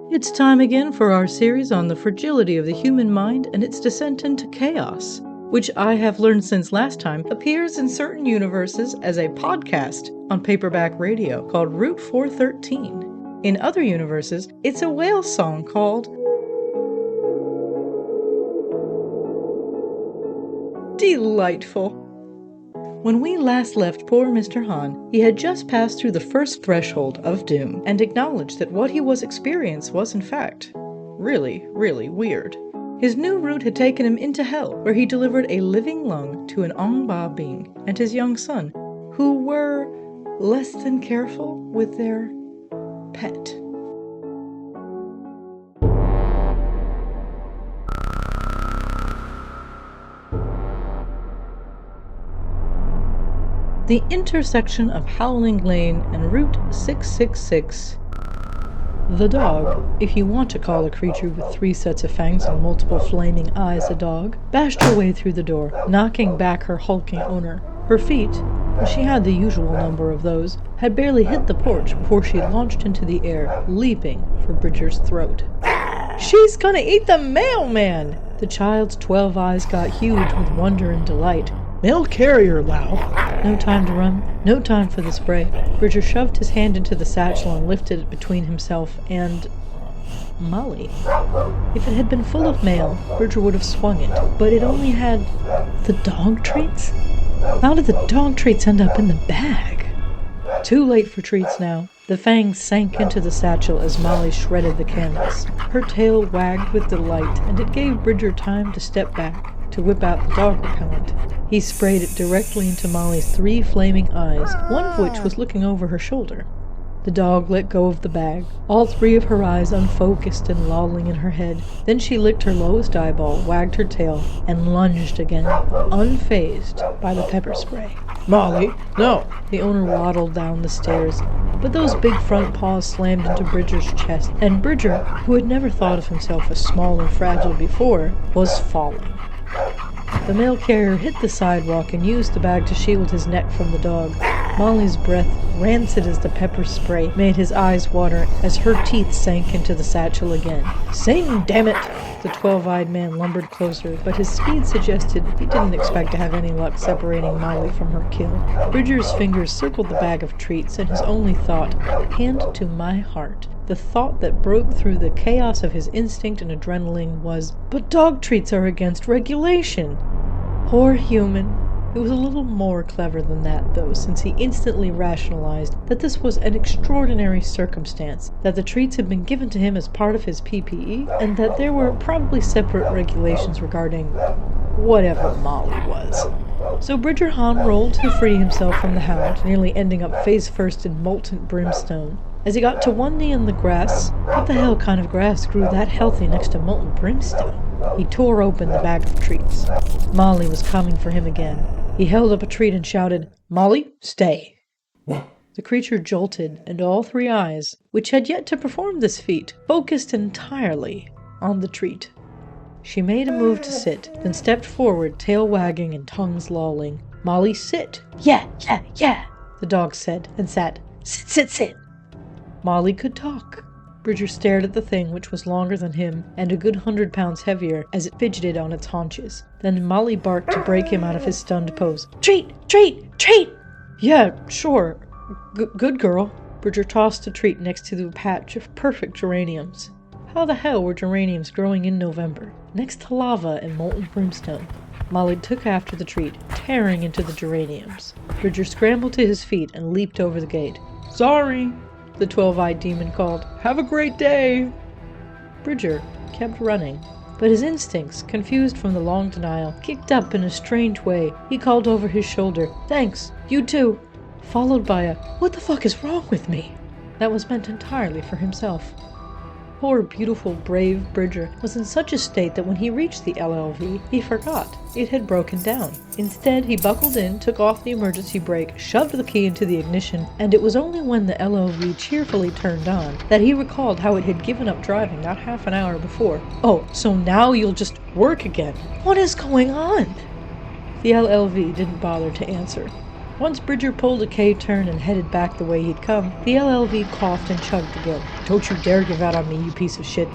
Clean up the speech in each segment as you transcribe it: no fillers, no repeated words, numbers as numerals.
It's time again for our series on the fragility of the human mind and its descent into chaos, which I have learned since last time appears in certain universes as a podcast on Paperback Radio called Route 413. In other universes, it's a whale song called Delightful. When we last left poor Mr. Hahn, he had just passed through the first threshold of doom and acknowledged that what he was experiencing was in fact really, really weird. His new route had taken him into hell, where he delivered a living lung to an Ong-Ba being and his young son, who were less than careful with their pet. The intersection of Howling Lane and Route 666. The dog, if you want to call a creature with 3 sets of fangs and multiple flaming eyes a dog, bashed her way through the door, knocking back her hulking owner. Her feet, she had the usual number of those, had barely hit the porch before she launched into the air, leaping for Bridger's throat. "She's gonna eat the mailman!" The child's 12 eyes got huge with wonder and delight. "Mail carrier, Lau." No time to run, no time for the spray. Bridger shoved his hand into the satchel and lifted it between himself and Molly. If it had been full of mail, Bridger would have swung it, but it only had the dog treats? How did the dog treats end up in the bag? Too late for treats now. The fangs sank into the satchel as Molly shredded the canvas. Her tail wagged with delight, and it gave Bridger time to step back, to whip out the dog repellent. He sprayed it directly into Molly's 3 flaming eyes, one of which was looking over her shoulder. The dog let go of the bag, all 3 of her eyes unfocused and lolling in her head. Then she licked her lowest eyeball, wagged her tail, and lunged again, unfazed by the pepper spray. "Molly, no!" The owner waddled down the stairs, but those big front paws slammed into Bridger's chest, and Bridger, who had never thought of himself as small and fragile before, was falling. The mail carrier hit the sidewalk and used the bag to shield his neck from the dog. Molly's breath, rancid as the pepper spray, made his eyes water as her teeth sank into the satchel again. "Sing, damn it!" The 12-eyed man lumbered closer, but his speed suggested he didn't expect to have any luck separating Molly from her kill. Bridger's fingers circled the bag of treats, and his only thought, hand to my heart. The thought that broke through the chaos of his instinct and adrenaline was, but dog treats are against regulation. Poor human. He was a little more clever than that, though, since he instantly rationalized that this was an extraordinary circumstance, that the treats had been given to him as part of his PPE, and that there were probably separate regulations regarding whatever Molly was. So Bridger Hahn rolled to free himself from the hound, nearly ending up face first in molten brimstone. As he got to one knee in the grass, what the hell kind of grass grew that healthy next to molten brimstone? He tore open the bag of treats. Molly was coming for him again. He held up a treat and shouted, "Molly, stay." The creature jolted, and all 3 eyes, which had yet to perform this feat, focused entirely on the treat. She made a move to sit, then stepped forward, tail wagging and tongues lolling. "Molly, sit." Yeah, the dog said, and sat. Sit. Molly could talk. Bridger stared at the thing, which was longer than him and a good 100 pounds heavier, as it fidgeted on its haunches. Then Molly barked to break him out of his stunned pose. Treat! Yeah, sure. Good girl. Bridger tossed a treat next to the patch of perfect geraniums. How the hell were geraniums growing in November, next to lava and molten brimstone? Molly took after the treat, tearing into the geraniums. Bridger scrambled to his feet and leaped over the gate. "Sorry," the 12-eyed demon called. "Have a great day." Bridger kept running, but his instincts, confused from the long denial, kicked up in a strange way. He called over his shoulder, "Thanks, you too," followed by a, "What the fuck is wrong with me?" that was meant entirely for himself. Poor, beautiful, brave Bridger was in such a state that when he reached the LLV, he forgot it had broken down. Instead, he buckled in, took off the emergency brake, shoved the key into the ignition, and it was only when the LLV cheerfully turned on that he recalled how it had given up driving not half an hour before. "Oh, so now you'll just work again? What is going on?" The LLV didn't bother to answer. Once Bridger pulled a K-turn and headed back the way he'd come, the LLV coughed and chugged again. "Don't you dare give out on me, you piece of shit.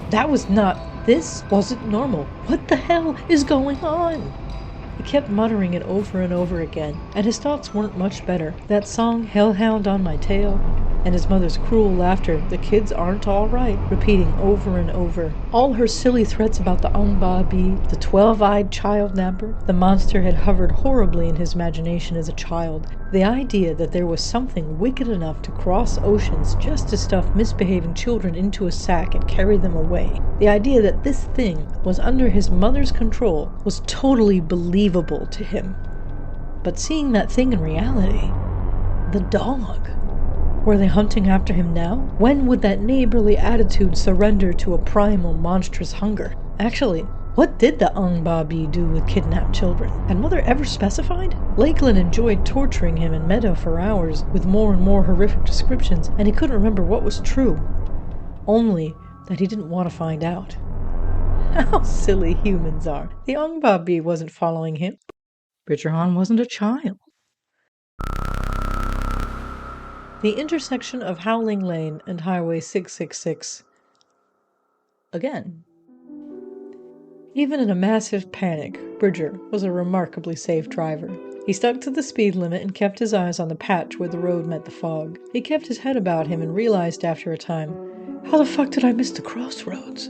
This wasn't normal. What the hell is going on?" He kept muttering it over and over again, and his thoughts weren't much better. That song, "Hellhound on My Tail," and his mother's cruel laughter, "The kids aren't all right," repeating over and over. All her silly threats about the Ong-Ba-Bi, the 12-eyed child napper. The monster had hovered horribly in his imagination as a child. The idea that there was something wicked enough to cross oceans just to stuff misbehaving children into a sack and carry them away. The idea that this thing was under his mother's control was totally believable to him. But seeing that thing in reality, the dog. Were they hunting after him now? When would that neighborly attitude surrender to a primal, monstrous hunger? Actually, what did the Ong-Ba-Bi do with kidnapped children? Had Mother ever specified? Lakeland enjoyed torturing him in Meadow for hours with more and more horrific descriptions, and he couldn't remember what was true. Only that he didn't want to find out. How silly humans are. The Ong-Ba-Bi wasn't following him. Bridger Hahn wasn't a child. The intersection of Howling Lane and Highway 666. Again. Even in a massive panic, Bridger was a remarkably safe driver. He stuck to the speed limit and kept his eyes on the patch where the road met the fog. He kept his head about him and realized after a time, how the fuck did I miss the crossroads?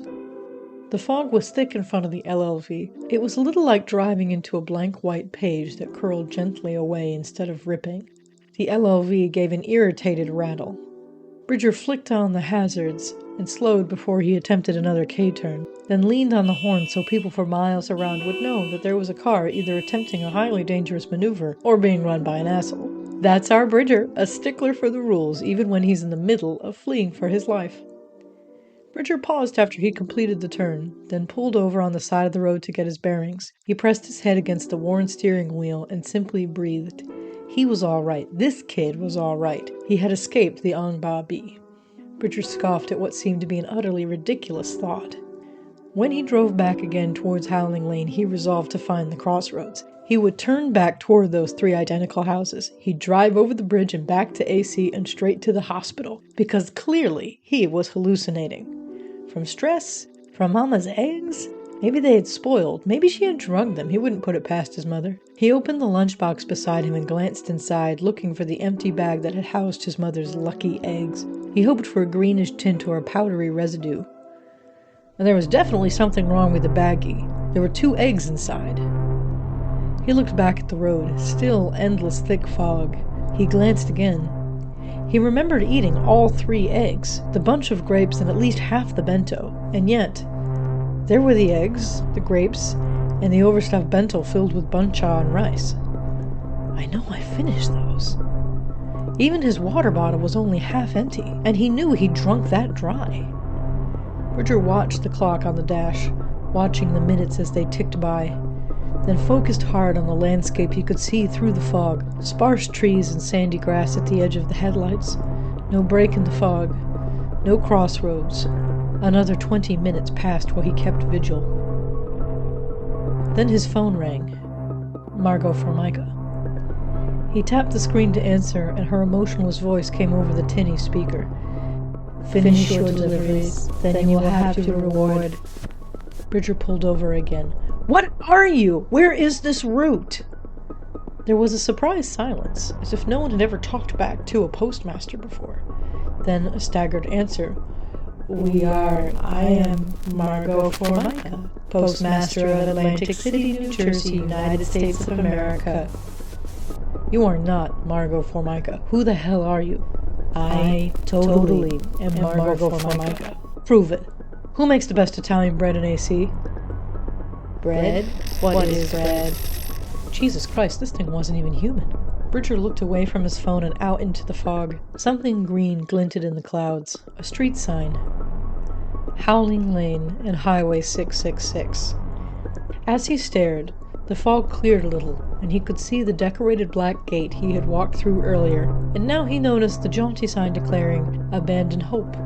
The fog was thick in front of the LLV. It was a little like driving into a blank white page that curled gently away instead of ripping. The LLV gave an irritated rattle. Bridger flicked on the hazards and slowed before he attempted another K-turn, then leaned on the horn so people for miles around would know that there was a car either attempting a highly dangerous maneuver or being run by an asshole. That's our Bridger, a stickler for the rules even when he's in the middle of fleeing for his life. Bridger paused after he completed the turn, then pulled over on the side of the road to get his bearings. He pressed his head against the worn steering wheel and simply breathed. He was all right. This kid was all right. He had escaped the Ong-Ba-Bi. Bridger scoffed at what seemed to be an utterly ridiculous thought. When he drove back again towards Howling Lane, he resolved to find the crossroads. He would turn back toward those 3 identical houses. He'd drive over the bridge and back to AC and straight to the hospital, because clearly he was hallucinating. From stress? From Mama's eggs? Maybe they had spoiled. Maybe she had drugged them. He wouldn't put it past his mother. He opened the lunchbox beside him and glanced inside, looking for the empty bag that had housed his mother's lucky eggs. He hoped for a greenish tint or a powdery residue. And there was definitely something wrong with the baggie. There were 2 eggs inside. He looked back at the road. Still endless thick fog. He glanced again. He remembered eating all 3 eggs, the bunch of grapes, and at least half the bento. And yet, there were the eggs, the grapes, and the overstuffed bento filled with buncha and rice. I know I finished those. Even his water bottle was only half empty, and he knew he'd drunk that dry. Bridger watched the clock on the dash, watching the minutes as they ticked by, then focused hard on the landscape he could see through the fog, sparse trees and sandy grass at the edge of the headlights. No break in the fog, no crossroads. Another 20 minutes passed while he kept vigil. Then his phone rang. Margot Formica. He tapped the screen to answer, and her emotionless voice came over the tinny speaker. "Finish your deliveries, then you will have your reward." Bridger pulled over again. "What are you? Where is this route?" There was a surprised silence, as if no one had ever talked back to a postmaster before. Then a staggered answer. I am Margot Formica, postmaster of Atlantic City, New Jersey, United States of America." "You are not Margot Formica. Who the hell are you?" "I totally am Margot Formica." "Prove it. Who makes the best Italian bread in AC?" "Bread? What is bread?" Jesus Christ, this thing wasn't even human. Bridger looked away from his phone and out into the fog. Something green glinted in the clouds. A street sign. Howling Lane and Highway 666. As he stared, the fog cleared a little, and he could see the decorated black gate he had walked through earlier, and now he noticed the jaunty sign declaring, "Abandon Hope."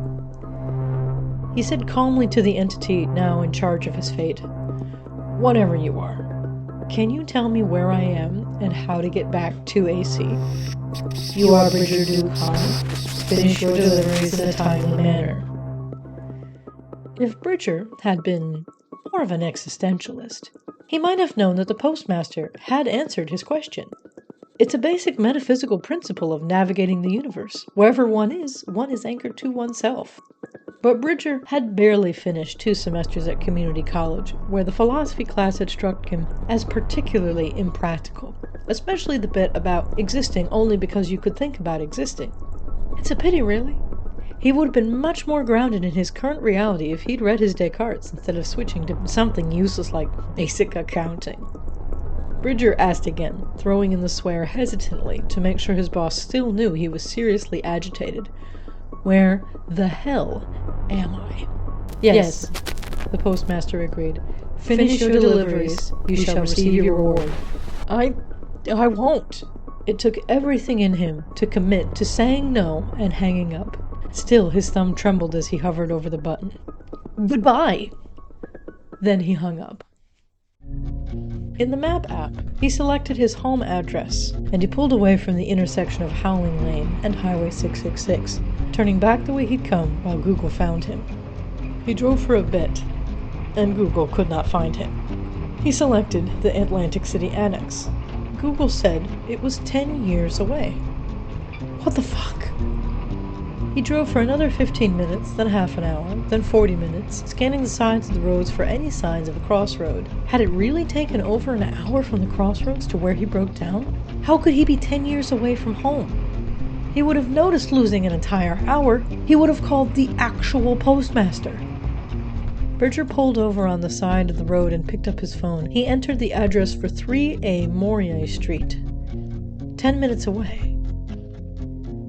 He said calmly to the entity now in charge of his fate, "Whatever you are, Can you tell me where I am and how to get back to AC? You are Bridger Duke Hahn. Finish your deliveries in a timely manner. If Bridger had been more of an existentialist, he might have known that the postmaster had answered his question. It's a basic metaphysical principle of navigating the universe. Wherever one is anchored to oneself. But Bridger had barely finished 2 semesters at community college, where the philosophy class had struck him as particularly impractical, especially the bit about existing only because you could think about existing. It's a pity, really. He would have been much more grounded in his current reality if he'd read his Descartes instead of switching to something useless like basic accounting. Bridger asked again, throwing in the swear hesitantly to make sure his boss still knew he was seriously agitated. Where the hell am I? Yes, the postmaster agreed. Finish your deliveries. You shall receive your reward. I won't. It took everything in him to commit to saying no and hanging up. Still, his thumb trembled as he hovered over the button. Goodbye! Then he hung up. In the map app, he selected his home address, and he pulled away from the intersection of Howling Lane and Highway 666, turning back the way he'd come while Google found him. He drove for a bit, and Google could not find him. He selected the Atlantic City Annex. Google said it was 10 years away. What the fuck? He drove for another 15 minutes, then half an hour, then 40 minutes, scanning the sides of the roads for any signs of a crossroad. Had it really taken over an hour from the crossroads to where he broke down? How could he be 10 years away from home? He would have noticed losing an entire hour. He would have called the actual postmaster. Bridger pulled over on the side of the road and picked up his phone. He entered the address for 3A Morier Street. 10 minutes away.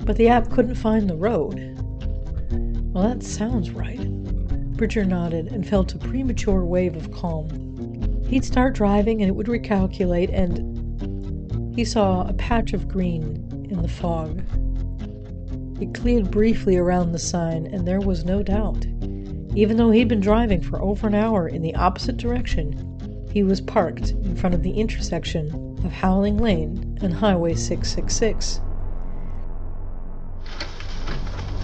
But the app couldn't find the road. Well, that sounds right. Bridger nodded and felt a premature wave of calm. He'd start driving and it would recalculate, and he saw a patch of green in the fog. He cleared briefly around the sign, and there was no doubt. Even though he'd been driving for over an hour in the opposite direction, he was parked in front of the intersection of Howling Lane and Highway 666.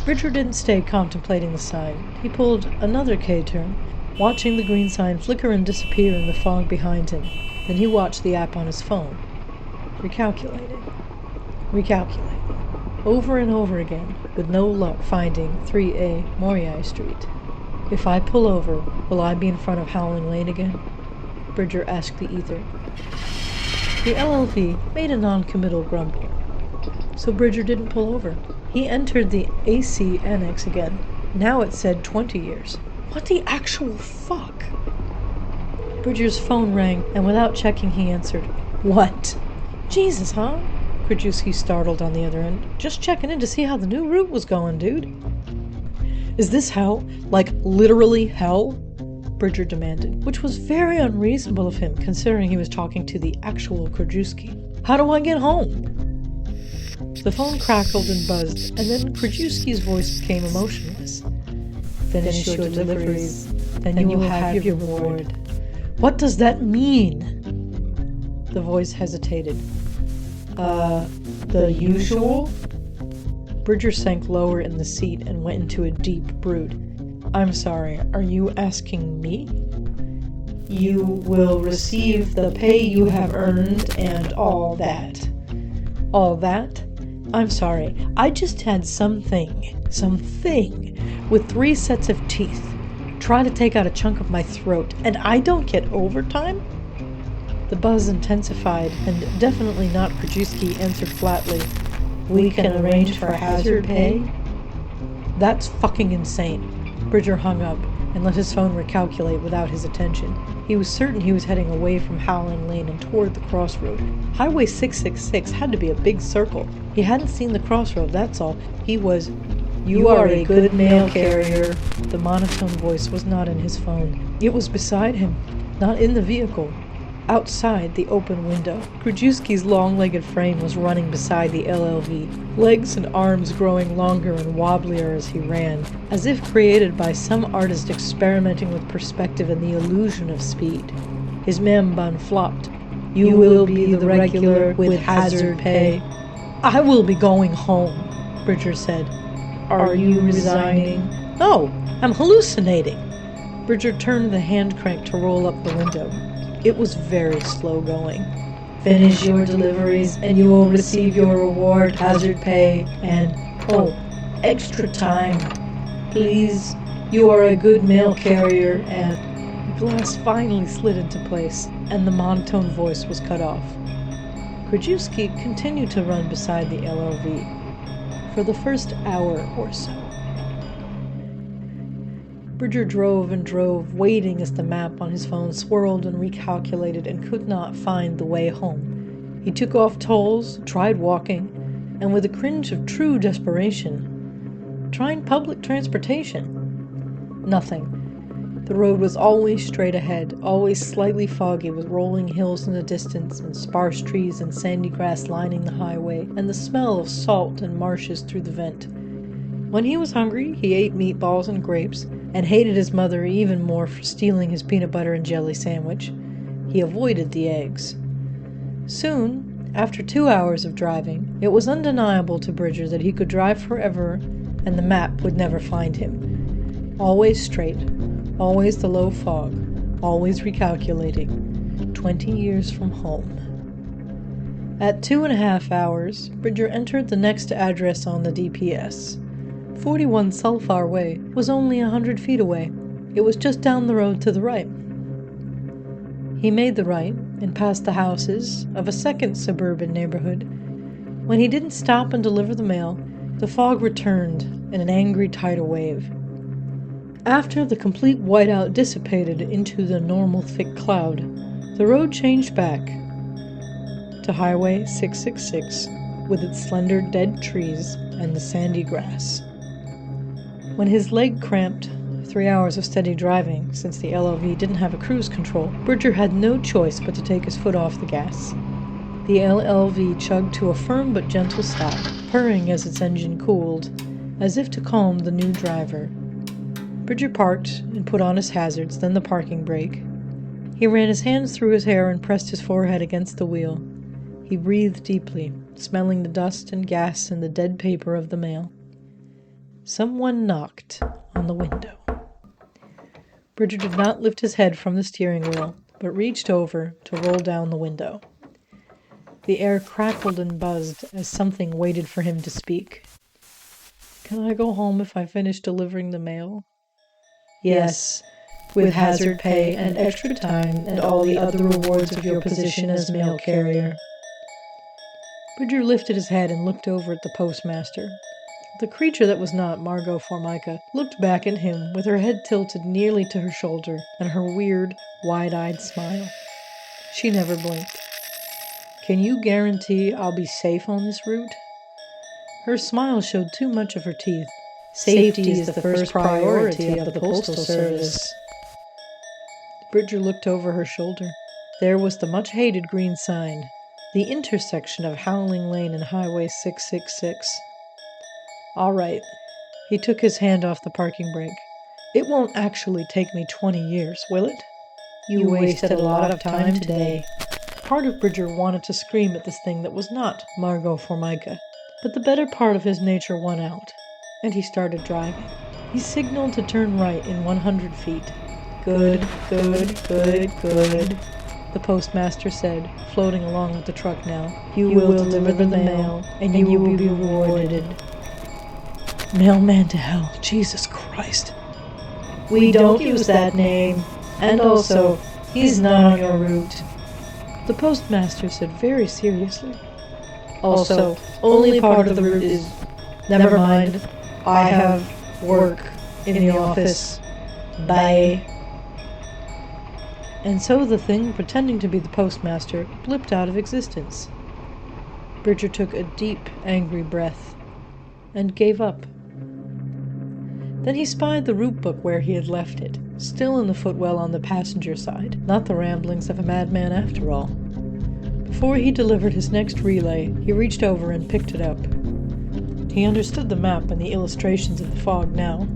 Bridger didn't stay contemplating the sign. He pulled another K-turn, watching the green sign flicker and disappear in the fog behind him. Then he watched the app on his phone. Recalculated. Over and over again, with no luck finding 3A Morier Street. If I pull over, will I be in front of Howling Lane again? Bridger asked the ether. The LLV made a non-committal grumble, so Bridger didn't pull over. He entered the AC Annex again. Now it said 20 years. What the actual fuck? Bridger's phone rang, and without checking he answered. What? Jesus, huh? Krajewski startled on the other end. Just checking in to see how the new route was going, dude. Is this hell? Like, literally hell? Bridger demanded, which was very unreasonable of him, considering he was talking to the actual Krajewski. How do I get home? The phone crackled and buzzed, and then Krajewski's voice became emotionless. Finish your deliveries, then you will have your reward. What does that mean? The voice hesitated. The usual? Bridger sank lower in the seat and went into a deep brood. I'm sorry, are you asking me? You will receive the pay you have earned and all that. All that? I'm sorry, I just had something with 3 sets of teeth try to take out a chunk of my throat, and I don't get overtime? The buzz intensified, and definitely not Krajewski answered flatly. We can arrange for hazard pay? That's fucking insane. Bridger hung up and let his phone recalculate without his attention. He was certain he was heading away from Howling Lane and toward the crossroad. Highway 666 had to be a big circle. He hadn't seen the crossroad, that's all. He was, "You are a good mail carrier." The monotone voice was not in his phone. It was beside him, not in the vehicle. Outside the open window, Krajewski's long-legged frame was running beside the LLV, legs and arms growing longer and wobblier as he ran, as if created by some artist experimenting with perspective and the illusion of speed. His man bun flopped, You will be the regular with hazard pay. I will be going home, Bridger said. Are you resigning? No, I'm hallucinating. Bridger turned the hand crank to roll up the window. It was very slow going. Finish your deliveries and you will receive your reward, hazard pay, and, extra time. Please, you are a good mail carrier, and... The glass finally slid into place, and the monotone voice was cut off. Krajewski continued to run beside the LLV for the first hour or so. Bridger drove and drove, waiting as the map on his phone swirled and recalculated and could not find the way home. He took off tolls, tried walking, and with a cringe of true desperation, trying public transportation. Nothing. The road was always straight ahead, always slightly foggy with rolling hills in the distance and sparse trees and sandy grass lining the highway and the smell of salt and marshes through the vent. When he was hungry, he ate meatballs and grapes and hated his mother even more for stealing his peanut butter and jelly sandwich. He avoided the eggs. Soon, after 2 hours of driving, it was undeniable to Bridger that he could drive forever and the map would never find him. Always straight. Always the low fog, always recalculating, 20 years from home. At 2.5 hours, Bridger entered the next address on the DPS. 41 Sulphur Way was only 100 feet away. It was just down the road to the right. He made the right and passed the houses of a second suburban neighborhood. When he didn't stop and deliver the mail, the fog returned in an angry tidal wave. After the complete whiteout dissipated into the normal thick cloud, the road changed back to Highway 666 with its slender dead trees and the sandy grass. When his leg cramped, 3 hours of steady driving, since the LLV didn't have a cruise control, Bridger had no choice but to take his foot off the gas. The LLV chugged to a firm but gentle stop, purring as its engine cooled, as if to calm the new driver. Bridger parked and put on his hazards, then the parking brake. He ran his hands through his hair and pressed his forehead against the wheel. He breathed deeply, smelling the dust and gas and the dead paper of the mail. Someone knocked on the window. Bridger did not lift his head from the steering wheel, but reached over to roll down the window. The air crackled and buzzed as something waited for him to speak. Can I go home if I finish delivering the mail? Yes, with hazard pay and extra time and all the other rewards of your position as mail carrier. Bridger lifted his head and looked over at the postmaster. The creature that was not Margot Formica looked back at him with her head tilted nearly to her shoulder and her weird, wide-eyed smile. She never blinked. Can you guarantee I'll be safe on this route? Her smile showed too much of her teeth. Safety is the first priority of the Postal Service. Bridger looked over her shoulder. There was the much-hated green sign, the intersection of Howling Lane and Highway 666. All right. He took his hand off the parking brake. It won't actually take me 20 years, will it? You wasted a lot of time today. Part of Bridger wanted to scream at this thing that was not Margot Formica, but the better part of his nature won out, and he started driving. He signaled to turn right in 100 feet. Good, good, good, good, the postmaster said, floating along with the truck now. You will deliver the mail, and you will be rewarded. Mailman to hell, Jesus Christ. We don't use that name, and also, he's not on your route, the postmaster said very seriously. Also, only part of the route is... Never mind. I have work in the office. Bye. And so the thing, pretending to be the postmaster, blipped out of existence. Bridger took a deep, angry breath and gave up. Then he spied the route book where he had left it, still in the footwell on the passenger side, not the ramblings of a madman after all. Before he delivered his next relay, he reached over and picked it up. He understood the map and the illustrations of the fog now.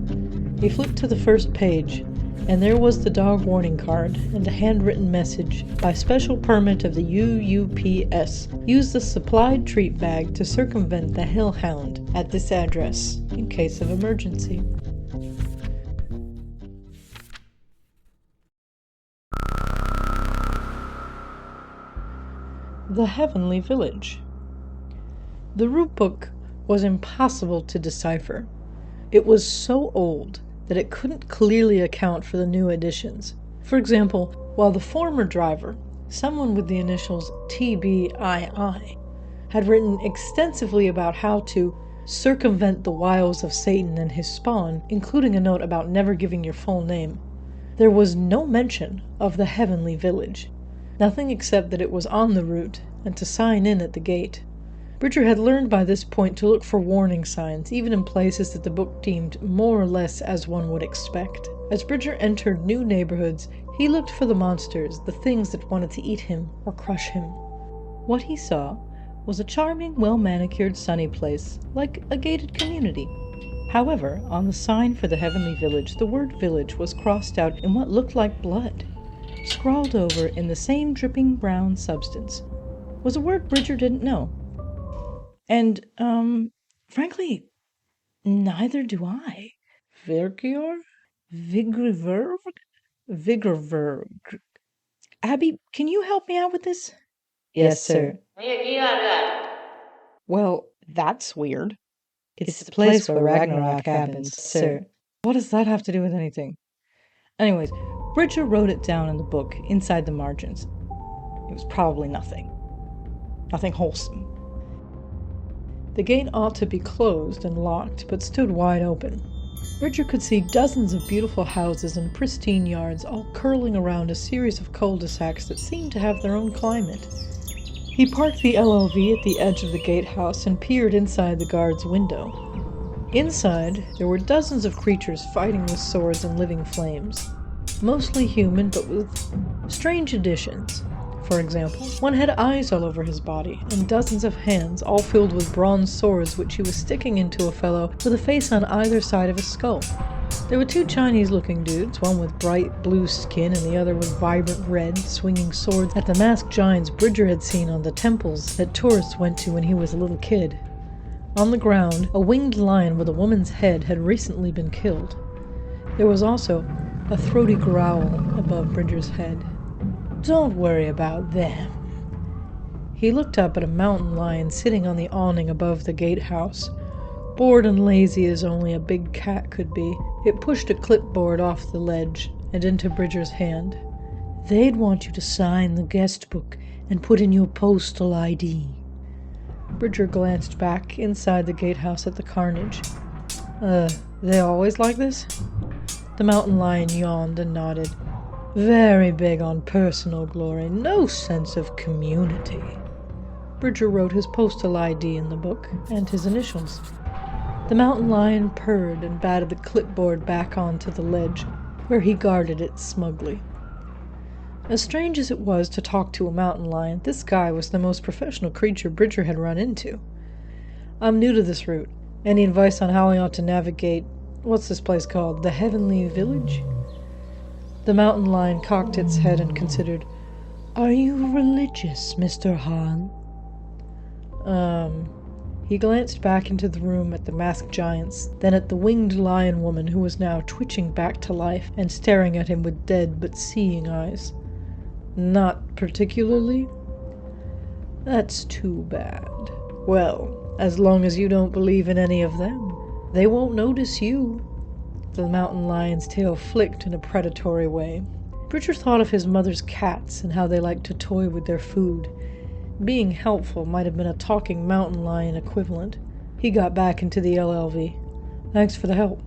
He flipped to the first page And there was the dog warning card and a handwritten message. By special permit of the UUPS, use the supplied treat bag to circumvent the Hellhound at this address in case of emergency. The Heavenly Village. The root book was impossible to decipher. It was so old that it couldn't clearly account for the new additions. For example, while the former driver, someone with the initials TBII, had written extensively about how to circumvent the wiles of Satan and his spawn, including a note about never giving your full name, there was no mention of the Heavenly Village. Nothing except that it was on the route and to sign in at the gate. Bridger had learned by this point to look for warning signs, even in places that the book deemed more or less as one would expect. As Bridger entered new neighborhoods, he looked for the monsters, the things that wanted to eat him or crush him. What he saw was a charming, well-manicured, sunny place, like a gated community. However, on the sign for the Heavenly Village, the word village was crossed out in what looked like blood. Scrawled over in the same dripping brown substance was a word Bridger didn't know. And, frankly, neither do I. Vergior? Vigriverg? Vigriverg. Abby, can you help me out with this? Yes, sir. Well, that's weird. It's the place where Ragnarok happens, sir. What does that have to do with anything? Anyways, Bridger wrote it down in the book, inside the margins. It was probably nothing. Nothing wholesome. The gate ought to be closed and locked, but stood wide open. Bridger could see dozens of beautiful houses and pristine yards, all curling around a series of cul-de-sacs that seemed to have their own climate. He parked the LLV at the edge of the gatehouse and peered inside the guard's window. Inside, there were dozens of creatures fighting with swords and living flames. Mostly human, but with strange additions. For example, one had eyes all over his body, and dozens of hands, all filled with bronze swords which he was sticking into a fellow with a face on either side of his skull. There were two Chinese-looking dudes, one with bright blue skin and the other with vibrant red, swinging swords at the masked giants Bridger had seen on the temples that tourists went to when he was a little kid. On the ground, a winged lion with a woman's head had recently been killed. There was also a throaty growl above Bridger's head. Don't worry about them. He looked up at a mountain lion sitting on the awning above the gatehouse. Bored and lazy as only a big cat could be, it pushed a clipboard off the ledge and into Bridger's hand. They'd want you to sign the guest book and put in your postal ID. Bridger glanced back inside the gatehouse at the carnage. They always like this? The mountain lion yawned and nodded. Very big on personal glory, no sense of community. Bridger wrote his postal ID in the book, and his initials. The mountain lion purred and batted the clipboard back onto the ledge, where he guarded it smugly. As strange as it was to talk to a mountain lion, this guy was the most professional creature Bridger had run into. I'm new to this route. Any advice on how I ought to navigate, what's this place called, the Heavenly Village? The mountain lion cocked its head and considered. Are you religious, Mr. Hahn? He glanced back into the room at the masked giants, then at the winged lion woman who was now twitching back to life and staring at him with dead but seeing eyes. Not particularly? That's too bad. Well, as long as you don't believe in any of them, they won't notice you. The mountain lion's tail flicked in a predatory way. Bridger thought of his mother's cats and how they liked to toy with their food. Being helpful might have been a talking mountain lion equivalent. He got back into the LLV. Thanks for the help.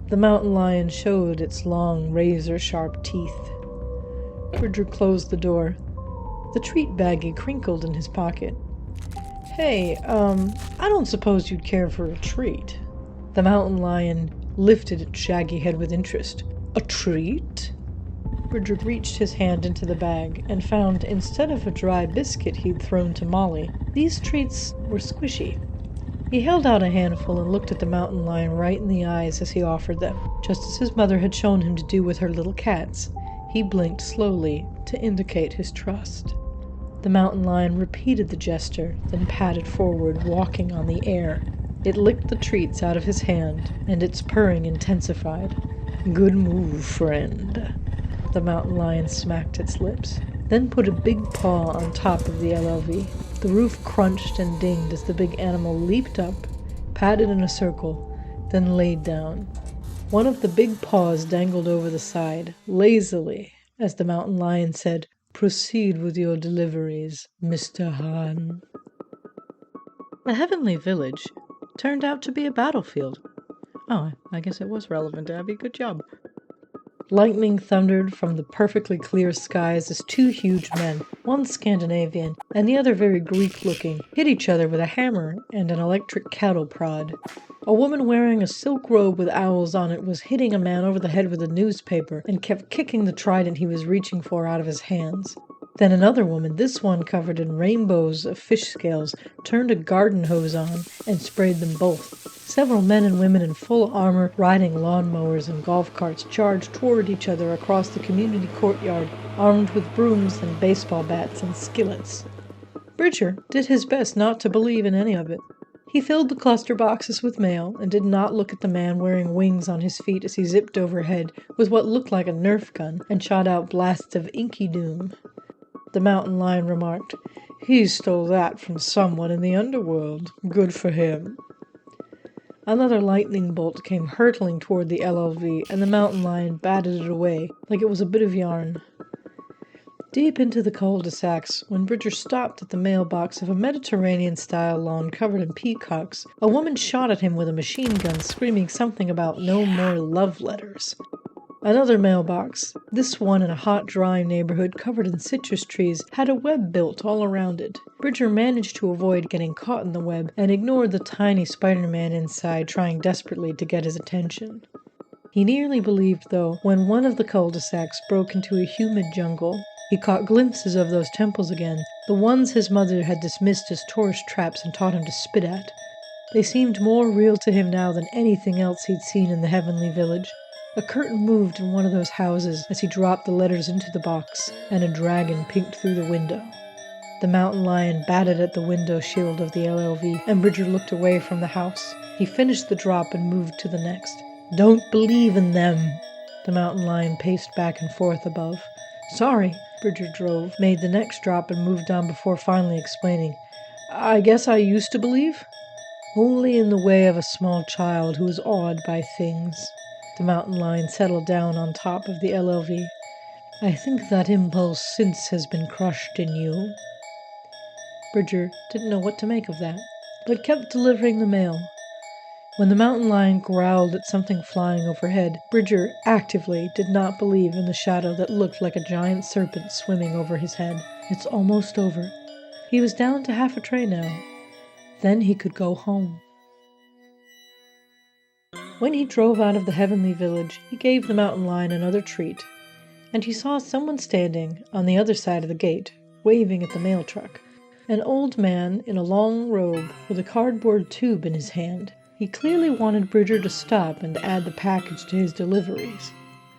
The mountain lion showed its long, razor-sharp teeth. Bridger closed the door. The treat baggie crinkled in his pocket. Hey, I don't suppose you'd care for a treat. The mountain lion lifted its shaggy head with interest. A treat? Bridger reached his hand into the bag and found, instead of a dry biscuit he'd thrown to Molly, these treats were squishy. He held out a handful and looked at the mountain lion right in the eyes as he offered them, just as his mother had shown him to do with her little cats. He blinked slowly to indicate his trust. The mountain lion repeated the gesture, then padded forward, walking on the air. It licked the treats out of his hand, and its purring intensified. "Good move, friend." The mountain lion smacked its lips, then put a big paw on top of the LLV. The roof crunched and dinged as the big animal leaped up, padded in a circle, then laid down. One of the big paws dangled over the side, lazily, as the mountain lion said, "Proceed with your deliveries, Mr. Hahn." The heavenly village turned out to be a battlefield. Oh, I guess it was relevant, Abby. Good job. Lightning thundered from the perfectly clear skies as two huge men, one Scandinavian and the other very Greek-looking, hit each other with a hammer and an electric cattle prod. A woman wearing a silk robe with owls on it was hitting a man over the head with a newspaper and kept kicking the trident he was reaching for out of his hands. Then another woman, this one covered in rainbows of fish scales, turned a garden hose on and sprayed them both. Several men and women in full armor, riding lawnmowers and golf carts, charged toward each other across the community courtyard, armed with brooms and baseball bats and skillets. Bridger did his best not to believe in any of it. He filled the cluster boxes with mail and did not look at the man wearing wings on his feet as he zipped overhead with what looked like a Nerf gun and shot out blasts of inky doom. The mountain lion remarked, "He stole that from someone in the underworld. Good for him." Another lightning bolt came hurtling toward the LLV, and the mountain lion batted it away like it was a bit of yarn. Deep into the cul-de-sacs, when Bridger stopped at the mailbox of a Mediterranean-style lawn covered in peacocks, a woman shot at him with a machine gun, screaming something about no more love letters. Another mailbox, this one in a hot, dry neighborhood covered in citrus trees, had a web built all around it. Bridger managed to avoid getting caught in the web and ignored the tiny Spider-Man inside, trying desperately to get his attention. He nearly believed, though, when one of the cul-de-sacs broke into a humid jungle. He caught glimpses of those temples again, the ones his mother had dismissed as tourist traps and taught him to spit at. They seemed more real to him now than anything else he'd seen in the heavenly village. A curtain moved in one of those houses as he dropped the letters into the box, and a dragon peeked through the window. The mountain lion batted at the window shield of the LLV, and Bridger looked away from the house. He finished the drop and moved to the next. "Don't believe in them." The mountain lion paced back and forth above. "Sorry." Bridger made the next drop and moved on before finally explaining. "I guess I used to believe. Only in the way of a small child who is awed by things." The mountain lion settled down on top of the LLV. "I think that impulse since has been crushed in you." Bridger didn't know what to make of that, but kept delivering the mail. When the mountain lion growled at something flying overhead, Bridger actively did not believe in the shadow that looked like a giant serpent swimming over his head. It's almost over. He was down to half a tray now. Then he could go home. When he drove out of the heavenly village, he gave the mountain lion another treat, and he saw someone standing on the other side of the gate, waving at the mail truck. An old man in a long robe with a cardboard tube in his hand. He clearly wanted Bridger to stop and add the package to his deliveries.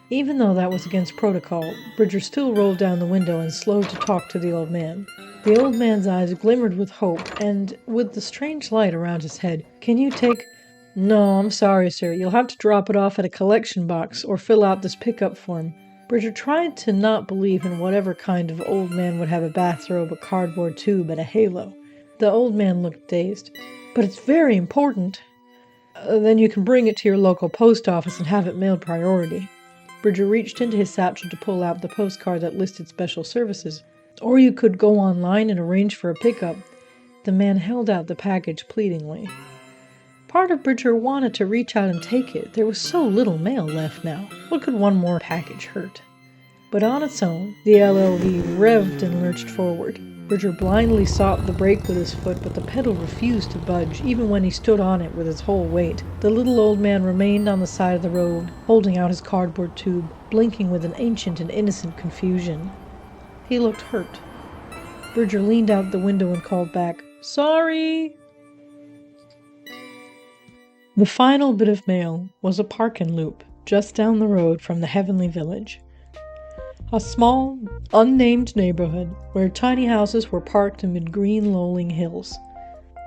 Even though that was against protocol, Bridger still rolled down the window and slowed to talk to the old man. The old man's eyes glimmered with hope, and with the strange light around his head, "Can you take—" "No, I'm sorry, sir. You'll have to drop it off at a collection box or fill out this pickup form." Bridger tried to not believe in whatever kind of old man would have a bathrobe, a cardboard tube, and a halo. The old man looked dazed. "But it's very important." Then you can bring it to your local post office and have it mailed priority." Bridger reached into his satchel to pull out the postcard that listed special services. "Or you could go online and arrange for a pickup." The man held out the package pleadingly. Part of Bridger wanted to reach out and take it. There was so little mail left now. What could one more package hurt? But on its own, the LLV revved and lurched forward. Bridger blindly sought the brake with his foot, but the pedal refused to budge, even when he stood on it with his whole weight. The little old man remained on the side of the road, holding out his cardboard tube, blinking with an ancient and innocent confusion. He looked hurt. Bridger leaned out the window and called back, "Sorry!" The final bit of mail was a park-and loop just down the road from the Heavenly Village. A small, unnamed neighborhood where tiny houses were parked amid green, lolling hills.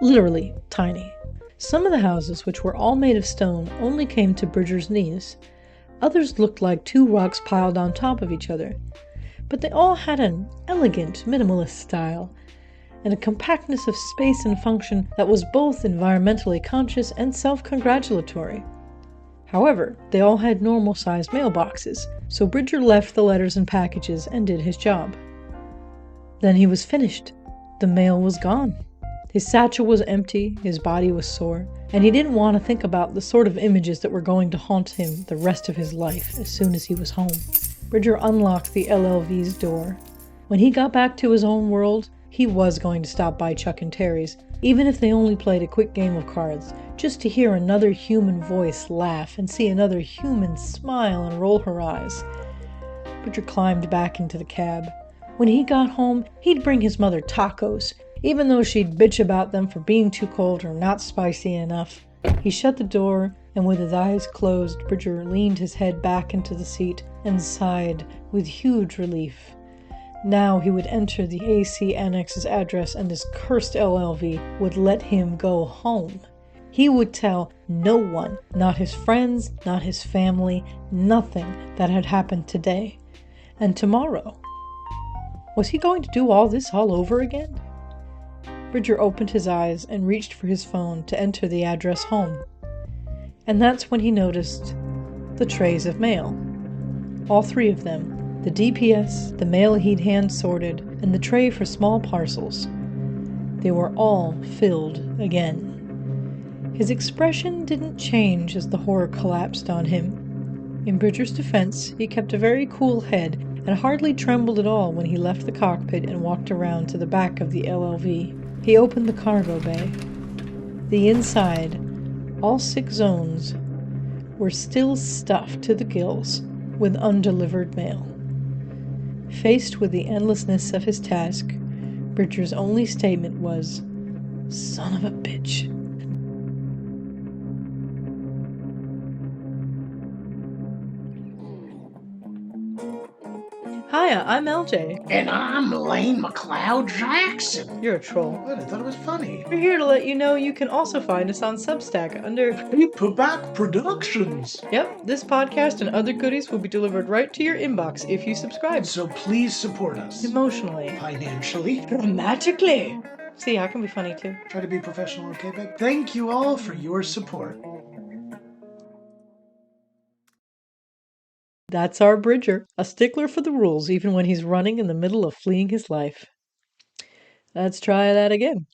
Literally tiny. Some of the houses, which were all made of stone, only came to Bridger's knees. Others looked like two rocks piled on top of each other. But they all had an elegant, minimalist style, and a compactness of space and function that was both environmentally conscious and self-congratulatory. However, they all had normal-sized mailboxes, so Bridger left the letters and packages and did his job. Then he was finished. The mail was gone. His satchel was empty, his body was sore, and he didn't want to think about the sort of images that were going to haunt him the rest of his life as soon as he was home. Bridger unlocked the LLV's door. When he got back to his own world, he was going to stop by Chuck and Terry's, even if they only played a quick game of cards, just to hear another human voice laugh and see another human smile and roll her eyes. Bridger climbed back into the cab. When he got home, he'd bring his mother tacos, even though she'd bitch about them for being too cold or not spicy enough. He shut the door, and with his eyes closed, Bridger leaned his head back into the seat and sighed with huge relief. Now he would enter the AC Annex's address, and this cursed LLV would let him go home. He would tell no one, not his friends, not his family, nothing that had happened today. And tomorrow. Was he going to do all this all over again? Bridger opened his eyes and reached for his phone to enter the address home. And that's when he noticed the trays of mail. All three of them. The DPS, the mail he'd hand-sorted, and the tray for small parcels. They were all filled again. His expression didn't change as the horror collapsed on him. In Bridger's defense, he kept a very cool head and hardly trembled at all when he left the cockpit and walked around to the back of the LLV. He opened the cargo bay. The inside, all 6 zones, were still stuffed to the gills with undelivered mail. Faced with the endlessness of his task, Bridger's only statement was, "Son of a bitch." Hiya, I'm LJ. And I'm Lane McLeod Jackson. You're a troll. What? I thought it was funny. We're here to let you know you can also find us on Substack under Paperback Productions. Yep, this podcast and other goodies will be delivered right to your inbox if you subscribe. So please support us. Emotionally. Financially. Dramatically. See, I can be funny too. Try to be professional, okay, babe? Thank you all for your support. That's our Bridger, a stickler for the rules even when he's running in the middle of fleeing his life. Let's try that again.